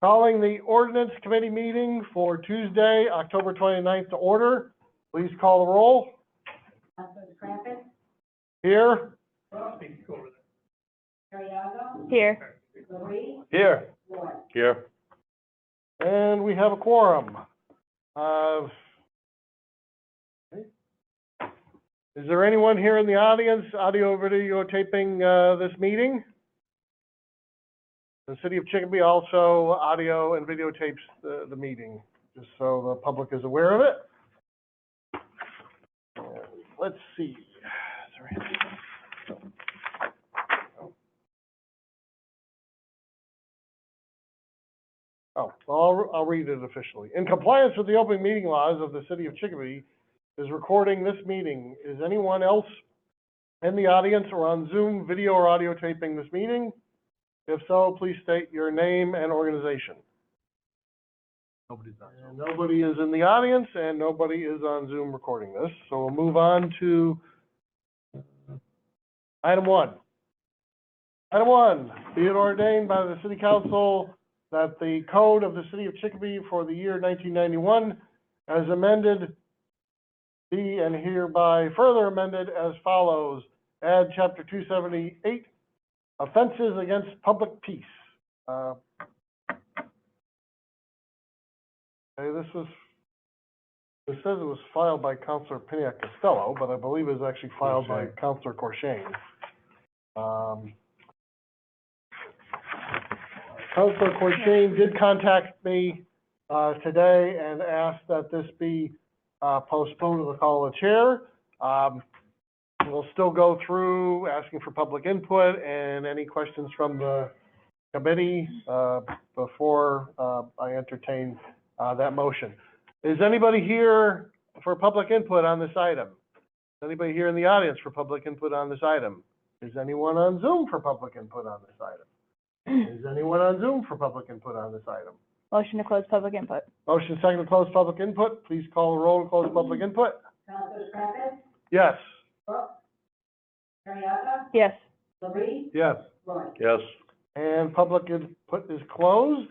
Calling the Ordinance Committee meeting for Tuesday, October 29th to order. Please call the roll. Here. Here. Here. Here. And we have a quorum. Is there anyone here in the audience, audio video taping this meeting? The City of Chicopee also audio and videotapes the meeting, just so the public is aware of it. Let's see. Oh, well, I'll read it officially. In compliance with the open meeting laws of the City of Chicopee, is recording this meeting. Is anyone else in the audience or on Zoom video or audio taping this meeting? If so, please state your name and organization. Nobody is in the audience and nobody is on Zoom recording this. So we'll move on to item 1. Item 1, be it ordained by the City Council that the Code of the City of Chicopee for the year 1991 as amended be and hereby further amended as follows. Add Chapter 278, Offenses Against Public Peace. Okay, this says it was filed by Councilor Piniac Costello, but I believe it was actually filed by Councilor Corshane. Councilor Corshane did contact me today and asked that this be postponed to the call of the chair. We'll still go through asking for public input and any questions from the committee before I entertain that motion. Is anybody here for public input on this item? Is anybody here in the audience for public input on this item? Is anyone on Zoom for public input on this item? Is anyone on Zoom for public input on this item? Motion to close public input. Motion second to close public input. Please call the roll to close public input. Yes. Yes. Yes. Yes. And public input is closed.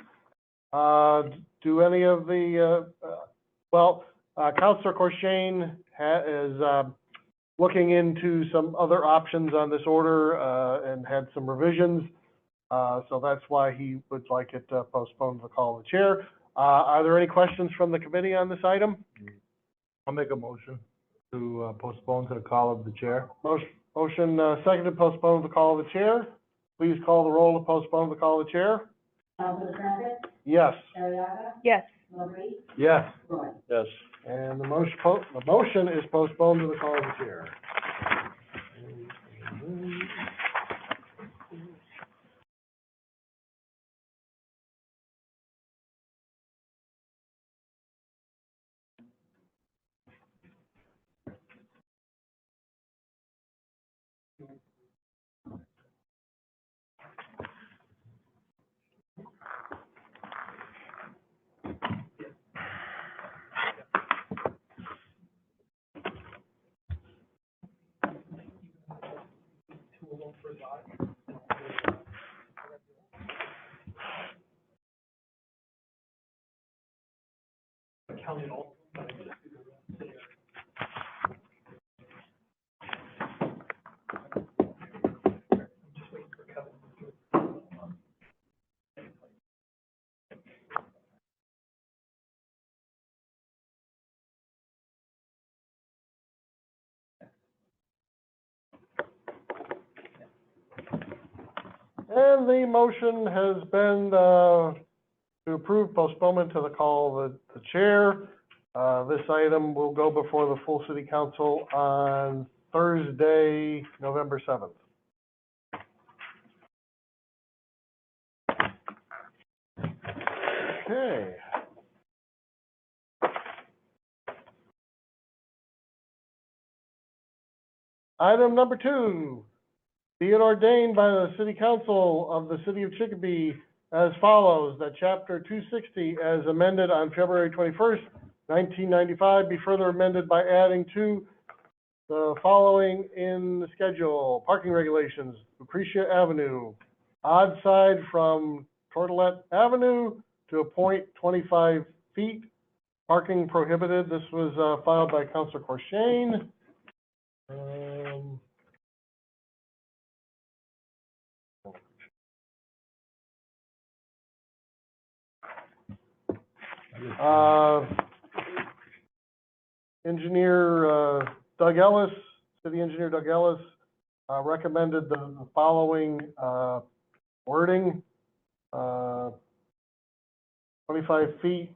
Do any of the, Councilor Corshane is looking into some other options on this order and had some revisions. So that's why he would like it postponed to the call of the chair. Are there any questions from the committee on this item? I'll make a motion to postpone to the call of the chair. Motion second to postpone to the call of the chair. Please call the roll to postpone to the call of the chair. Yes. Yes. Yes. Yes. And the motion is postponed to the call of the chair. And the motion has been to approve postponement to the call of the chair. This item will go before the full city council on Thursday, November 7th. Okay. Item number 2. Be it ordained by the City Council of the City of Chicopee as follows, that Chapter 260, as amended on February 21st, 1995, be further amended by adding to the following in the schedule: parking regulations, Lucretia Avenue, odd side from Tortolet Avenue to to a point 25 feet, parking prohibited. This was, filed by Counselor Corshane. Engineer, Doug Ellis, City Engineer Doug Ellis, recommended the following, wording, 25 feet,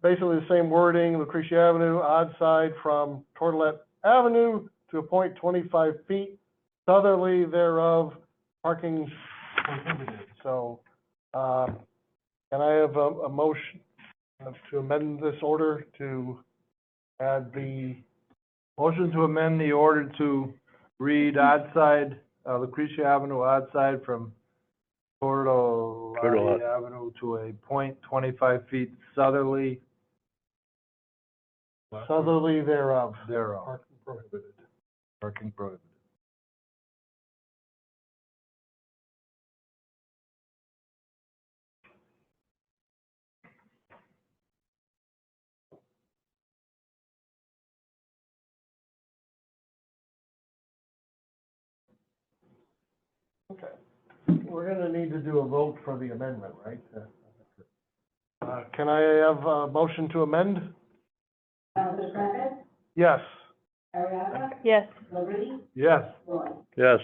basically the same wording, Lucretia Avenue, odd side from Tortolet Avenue to a point 25 feet, southerly thereof, parking prohibited. So, can I have a motion to amend this order to add the, Motion to amend the order to read odd side, Lucretia Avenue, odd side from Tortolet Avenue to a point 25 feet southerly thereof. Parking prohibited. Parking prohibited. Okay. We're gonna need to do a vote for the amendment, right? Can I have a motion to amend? Yes. Yes. Yes. Yes.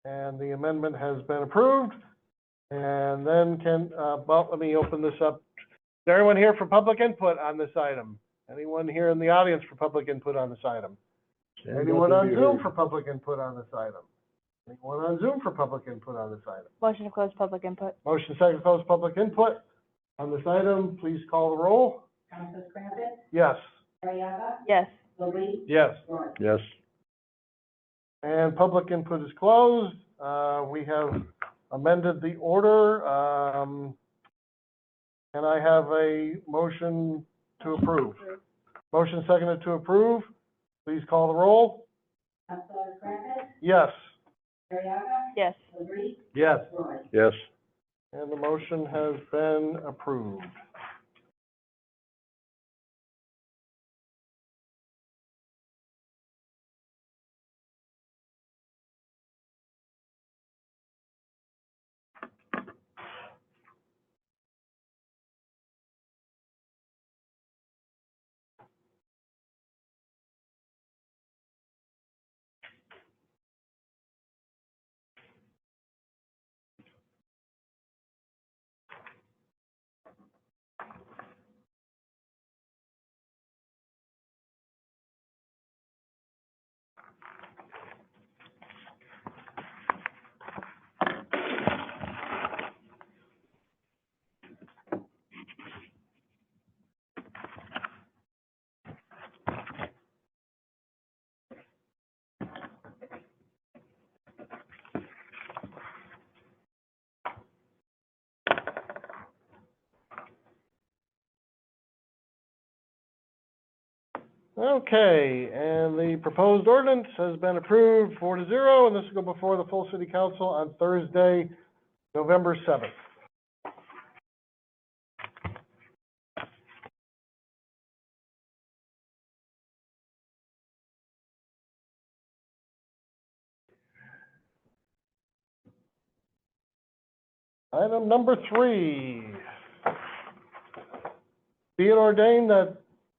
And the amendment has been approved. And then well, let me open this up. Is there anyone here for public input on this item? Anyone here in the audience for public input on this item? Anyone on Zoom for public input on this item? Anyone on Zoom for public input on this item? Motion to close public input. Motion second to close public input on this item. Please call the roll. Yes. Yes. Yes. Yes. And public input is closed. We have amended the order. Can I have a motion to approve? Motion seconded to approve. Please call the roll. Yes. Yes. Yes. Yes. And the motion has been approved. Okay, and the proposed ordinance has been approved 4-0, and this will go before the full city council on Thursday, November 7th. Item number 3. Be it ordained that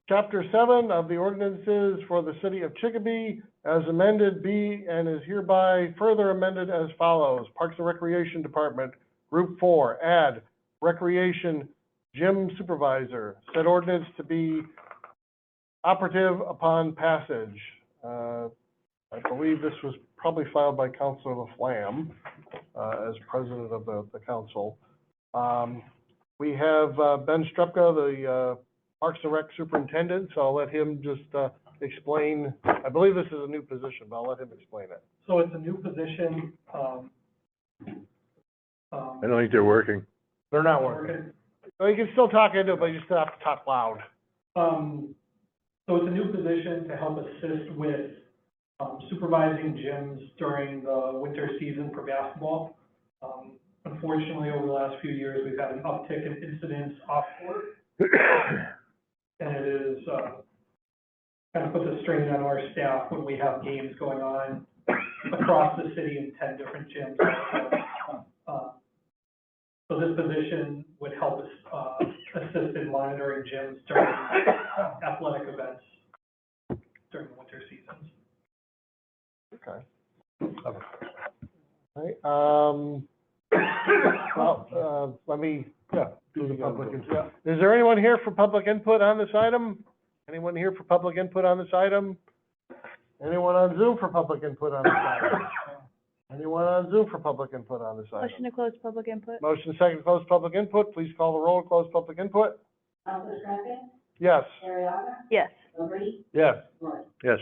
Chapter 7 of the ordinances for the city of Chicopee as amended be and is hereby further amended as follows. Parks and Recreation Department, Group 4, add Recreation Gym Supervisor. Said ordinance to be operative upon passage. I believe this was probably filed by Councilor Laflamme as president of the council. We have Ben Strepka, the Parks and Rec Superintendent, so I'll let him just explain. I believe this is a new position, but I'll let him explain it. So it's a new position, I don't think they're working. They're not working. So you can still talk into it, but you still have to talk loud. So it's a new position to help assist with supervising gyms during the winter season for basketball. unfortunately, over the last few years, we've had an uptick in incidents off court. And it is, kind of puts a strain on our staff when we have games going on across the city in 10 different gyms. So this position would help us, assist in monitoring gyms during athletic events during the winter seasons. Okay. All right, well, let me, do the public input. Is there anyone here for public input on this item? Anyone here for public input on this item? Anyone on Zoom for public input on this item? Anyone on Zoom for public input on this item? Motion to close public input? Motion second to close public input, please call the roll, close public input. Yes, Yes. Yes. Yes.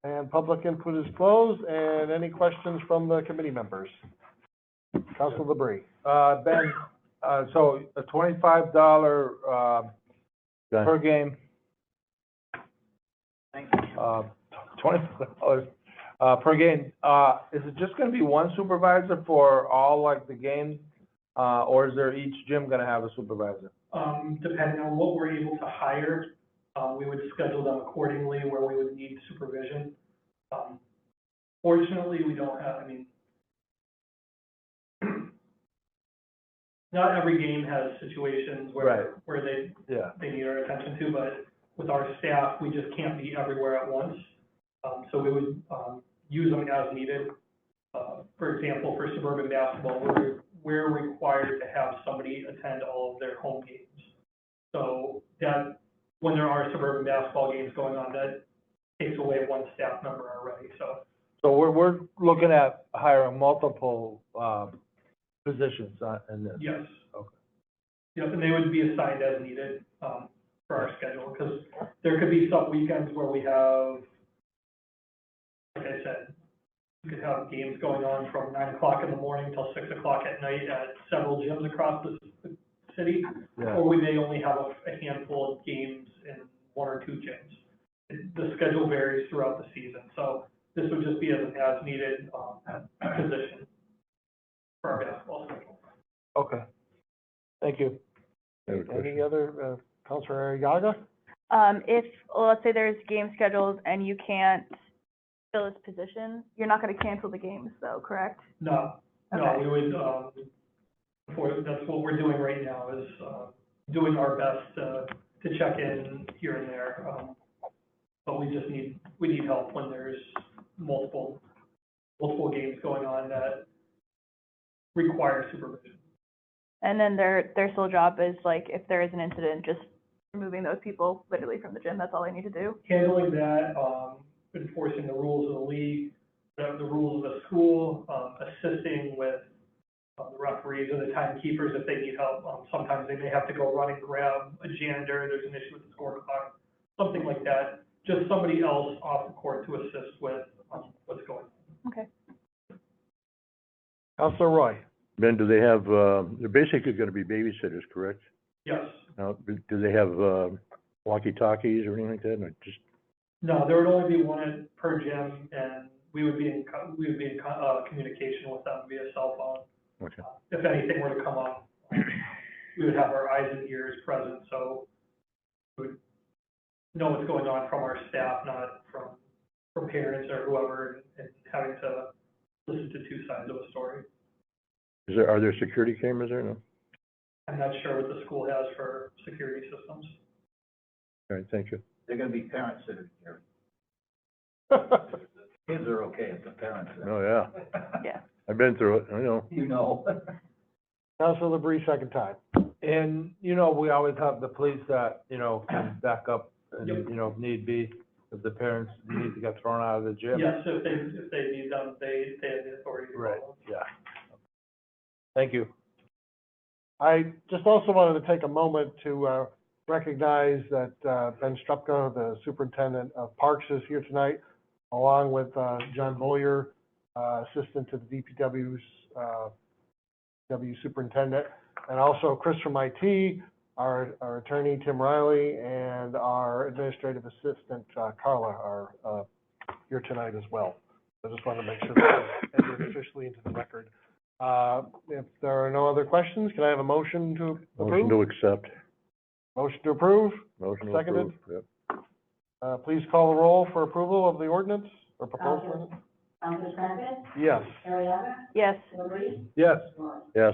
and public input is closed, and any questions from the committee members? Council LeBrie. Ben, so a $25, Done. per game. $25, per game. Is it just gonna be one supervisor for all, like, the games? Or is there each gym gonna have a supervisor? Depending on what we're able to hire, we would schedule them accordingly where we would need supervision. Fortunately, we don't have, I mean, not every game has situations Right. where they Yeah. need our attention to, but with our staff, we just can't be everywhere at once. So we would, use them as needed. For example, for suburban basketball, we're required to have somebody attend all of their home games. So that, when there are suburban basketball games going on, that takes away one staff member already, so. So we're looking at hiring multiple, positions in this? Yes. Okay. Yep, and they would be assigned as needed, for our schedule, because there could be some weekends where we have, like I said, we could have games going on from 9 o'clock in the morning till 6 o'clock at night at several gyms across the city. Yeah. Or we may only have a handful of games in 1 or 2 gyms. The schedule varies throughout the season, so this would just be an as-needed, position for our basketball schedule. Okay. Thank you. I have a question. Any other, Councilor Yaga? If, well, let's say there's game scheduled and you can't fill this position, you're not gonna cancel the games though, correct? No, Okay. we would, that's what we're doing right now, is, doing our best to check in here and there. But we need help when there's multiple games going on that require supervision. And then their sole job is like, if there is an incident, just removing those people literally from the gym, that's all they need to do? Handling that, enforcing the rules of the league, the rules of the school, assisting with the referees or the timekeepers if they need help. Sometimes they may have to go run and grab a janitor, there's an issue with the score clock, something like that. Just somebody else off the court to assist with what's going on. Okay. Councilor Roy? Ben, do they have, they're basically gonna be babysitters, correct? Yes. Now, do they have, walkie-talkies or anything like that, or just, No, there would only be one per gym, and we would be in communication with them via cell phone. okay, If anything were to come up, we would have our eyes and ears present, so we would know what's going on from our staff, not from parents or whoever, and having to listen to two sides of a story. are there security cameras there, no? I'm not sure what the school has for security systems. All right, thank you. They're gonna be parent sitters, Jerry. Kids are okay, it's the parents. Oh, yeah, Yeah. I've been through it, I know. You know. Councilor LeBrie, second time. And, you know, we always have the police that, you know, can back up and, Yep. you know, if need be, if the parents need to get thrown out of the gym. Yes, if they need them, they have the authority to call Right, them. yeah. Thank you. I just also wanted to take a moment to recognize that Ben Strupka, the superintendent of Parks, is here tonight, along with John Boyer, assistant to the DPW's W superintendent, and also Chris from IT, our attorney, Tim Riley, and our administrative assistant, Carla, are here tonight as well. I just wanted to make sure that was entered officially into the record. If there are no other questions, can I have a motion to Motion to approve? accept. Motion to approve? Motion to Seconded. approve. Yep. Please call the roll for approval of the ordinance, or proposed ordinance? Yes. Yes. Yes. Yes.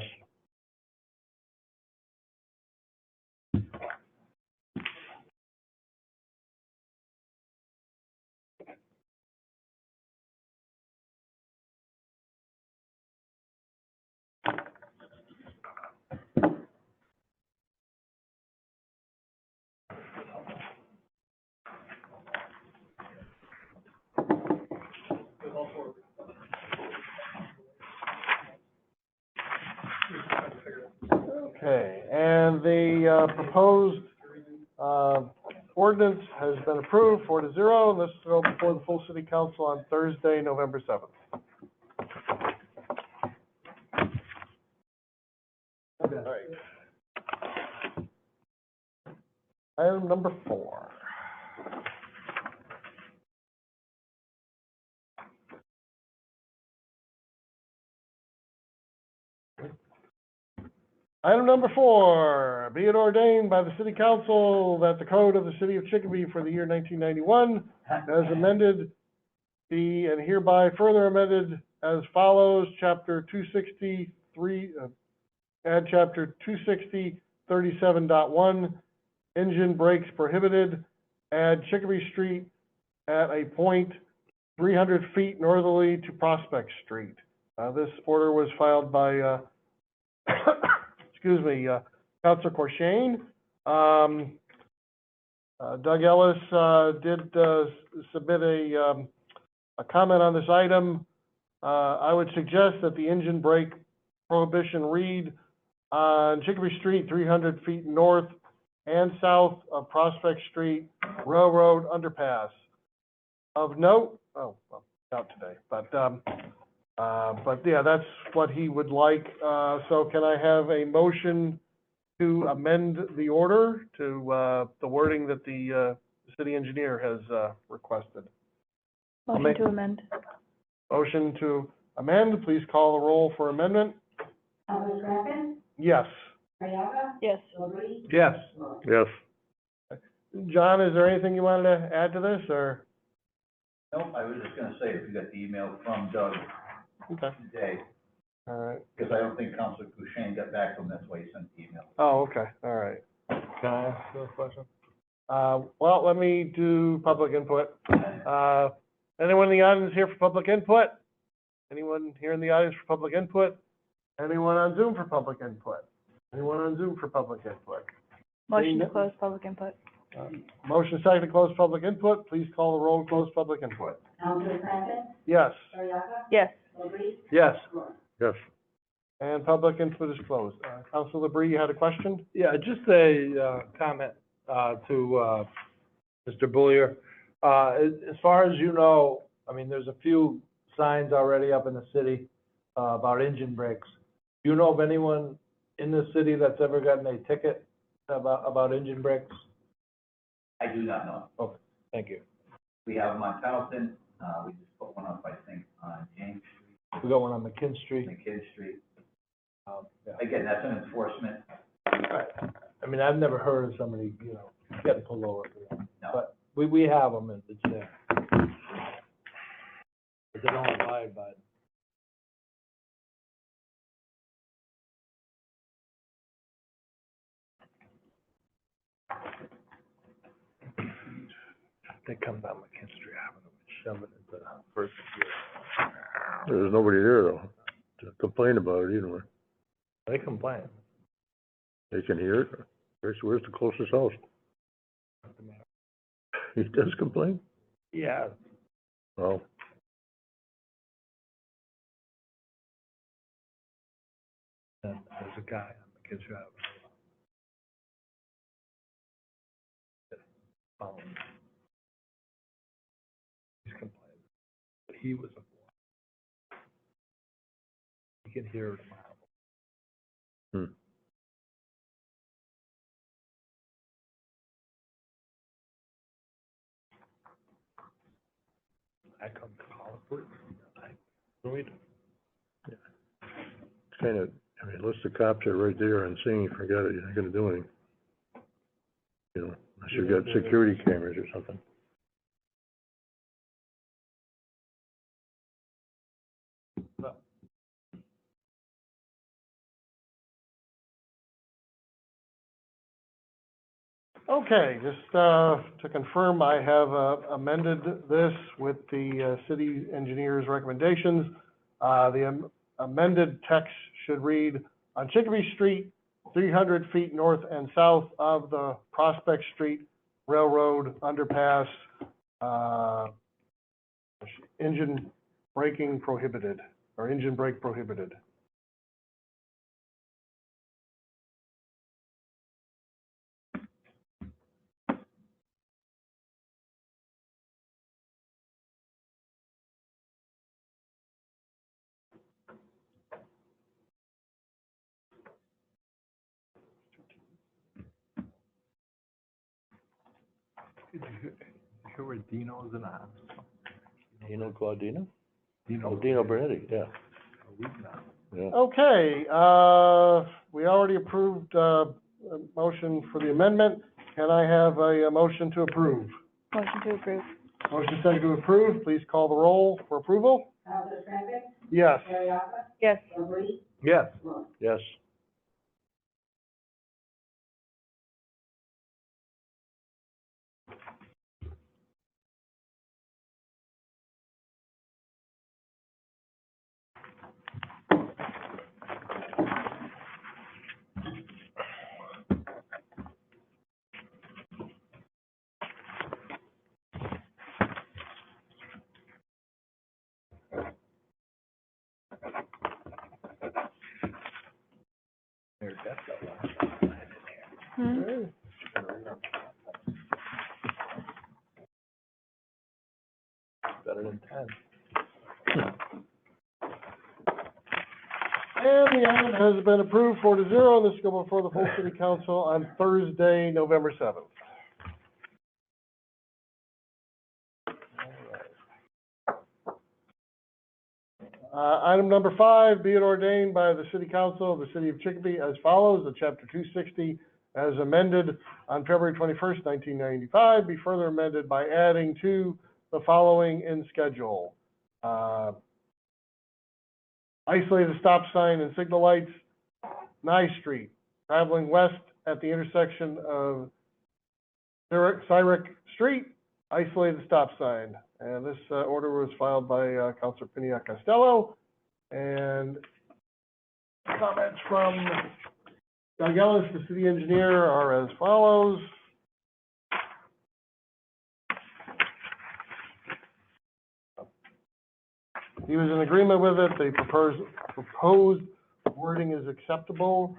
Okay, and the, proposed, ordinance has been approved 4-0, and this will go before the full city council on Thursday, November 7th. All right. Item number 4. Item number 4, be it ordained by the city council that the code of the city of Chicopee for the year 1991 as amended be and hereby further amended as follows, chapter 263, add chapter 260, 37.1, engine brakes prohibited, add Chicopee Street at a point 300 feet northerly to Prospect Street. This order was filed by, excuse me, Councilor Corshane. Doug Ellis, did, submit a comment on this item. I would suggest that the engine brake prohibition read on Chicopee Street, 300 feet north and south of Prospect Street, Railroad Underpass. Of note, well, out today, but yeah, that's what he would like. So can I have a motion to amend the order to, the wording that the city engineer has, requested? Motion to amend. Motion to amend, please call the roll for amendment. Yes. Yes. Yes. Yes. John, is there anything you wanted to add to this, or? Nope, I was just gonna say, if you got the email from Doug Okay, today, all right. because I don't think Councilor Kushein got back to him, that's why he sent the email. Oh, okay, all right. Can I ask you a question? Well, let me do public input. Anyone in the audience here for public input? Anyone here in the audience for public input? Anyone on Zoom for public input? Anyone on Zoom for public input? Motion to close public input. Motion second to close public input, please call the roll and close public input. Yes, Yes. Yes. Yes. and public input is closed. Councilor LeBrie, you had a question? Yeah, just a, comment, to, Mr. Bullier. As far as you know, I mean, there's a few signs already up in the city, about engine brakes. Do you know of anyone in the city that's ever gotten a ticket about engine brakes? I do not know. Okay, thank you. We have them on Pendleton, we just put one up, I think, on James Street, We got one on McKinn Street. McKidd Street. Yeah. Again, that's an enforcement, Right. I mean, I've never heard of somebody, you know, getting pulled over for that. no. But we have them, and it's there. But they don't abide by it. They come down McKinn Street Avenue and shove it into the first gear. There's nobody there though, to complain about it either way. They complain. They can hear it. Where's the closest house? He does complain? Yeah, Oh, and there's a guy on McKinn Street Avenue. He's complaining, but he was a boy. You can hear it a mile. hmm. I come to call it, I read it. kind of, I mean, unless the cops are right there on scene, forget it, you're not gonna do anything. You know, unless you've got security cameras or something. Okay, just, to confirm, I have, amended this with the, city engineer's recommendations. Amended text should read, on Chicopee Street, 300 feet north and south of the Prospect Street Railroad underpass, engine braking prohibited, or engine brake prohibited. Who were Dino's in the house? Dino Claudino? Dino. Oh, Dino Bernetti, yeah, yeah. Okay, we already approved, a motion for the amendment. Can I have a motion to approve? Motion to approve. Motion second to approve, please call the roll for approval. Yes. Yes. Yes. Yes. Hmm? Okay. Better than 10. And the item has been approved 4-0, and this will go before the full city council on Thursday, November 7th. Item number 5, be it ordained by the city council of the city of Chicopee as follows: that chapter 260, as amended on February 21st, 1995, be further amended by adding to the following in schedule. Isolated stop sign and signal lights, Nye Street, traveling west at the intersection of Cyric Street, isolated stop sign. And this, order was filed by, Councilor Piniac Costello. And comments from Doug Ellis, the city engineer, are as follows. He was in agreement with it. The proposed wording is acceptable.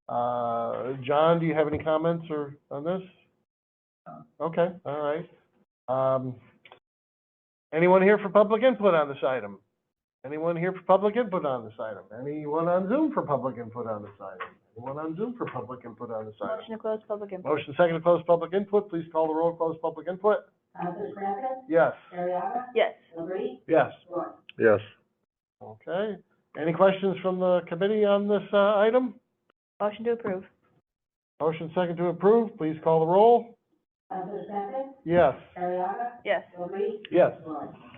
John, do you have any comments on this? Okay, all right. Anyone here for public input on this item? Anyone here for public input on this item? Anyone on Zoom for public input on this item? Anyone on Zoom for public input on this item? Motion to close public input. Motion second to close public input. Please call the roll, close public input. Yes. Yes. Yes. Yes. Okay. Any questions from the committee on this, item? Motion to approve. Motion second to approve. Please call the roll. Yes. Yes. Yes.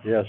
Yes.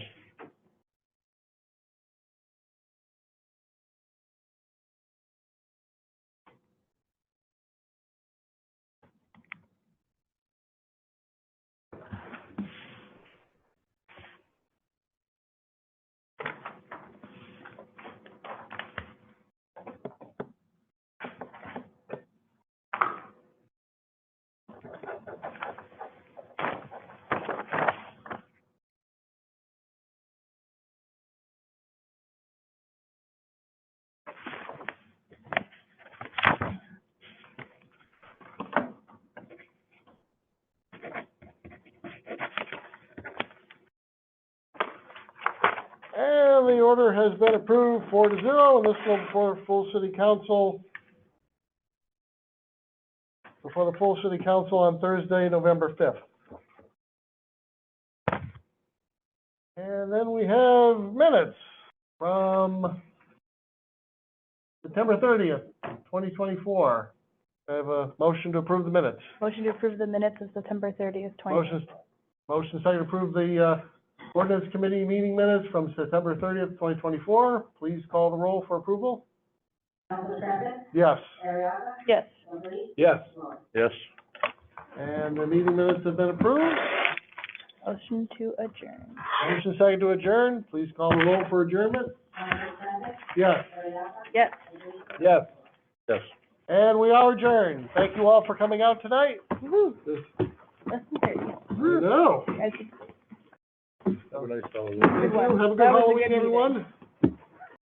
And the order has been approved 4-0, and this will before full city council. Before the full city council on Thursday, November 5th. And then we have minutes from September 30th, 2024. I have a motion to approve the minutes. Motion to approve the minutes of September 30th, 2020. Motion second to approve the, ordinance committee meeting minutes from September 30th, 2024. Please call the roll for approval. Yes. Yes. Yes. Yes. And the meeting minutes have been approved. Motion to adjourn. Motion second to adjourn. Please call the roll for adjournment. Yes. Yes. Yes. Yes. And we are adjourned. Thank you all for coming out tonight. Woo-hoo. This- Less than 30. I know. Guys, Have a nice holiday. Thank you. Have a good That was a Halloween, good meeting. everyone.